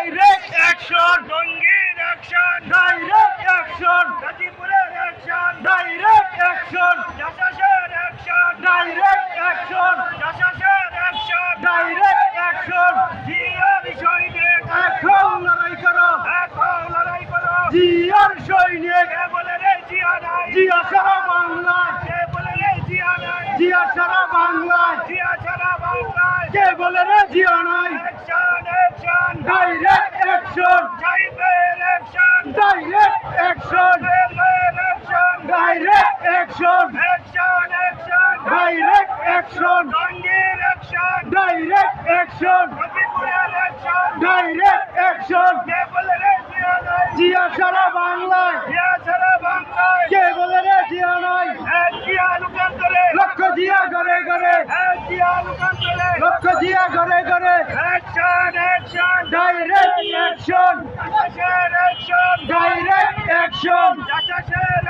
direct action, টঙ্গীর action, direct action, গাজীপুরের action, direct action, জাসাসের অ্যাকশন, ডাইরেক্ট অ্যাকশন, জাসাসের অ্যাকশন, ডাইরেক্ট অ্যাকশন, জিয়ার সৈনিক এখন লড়াই করো, এখন লড়াই করো, জিয়ার সৈনিক কে বলে রে জিয়া নাই, জিয়া সারা বাংলায় কে বলে রে জিয়া নাই, জিয়া সারা বাংলায়, জিয়া সারা বাংলায় কে বলে রে জিয়া নাই, অ্যাকশন অ্যাকশন, ডাইরেক্ট অ্যাকশন, জাইবের action, direct action, action, direct action, action action, direct action, টঙ্গীর অ্যাকশন, ডাইরেক্ট অ্যাকশন, গাজীপুরের অ্যাকশন, ডাইরেক্ট অ্যাকশন, কে বলে রে জিয়া নাই, জিয়া সারা বাংলায়, জিয়া সারা বাংলায় কে বলে রে জিয়া নাই, এক জিয়া লোকান্তরে, লক্ষ জিয়া ঘরে ঘরে, এক জিয়া লোকান্তরে, লক্ষ জিয়া ঘরে ঘরে, অ্যাকশন অ্যাকশন, ডাইরেক্ট অ্যাকশন, জাসাসের অ্যাকশন, ডাইরেক্ট অ্যাকশন, জাসাসের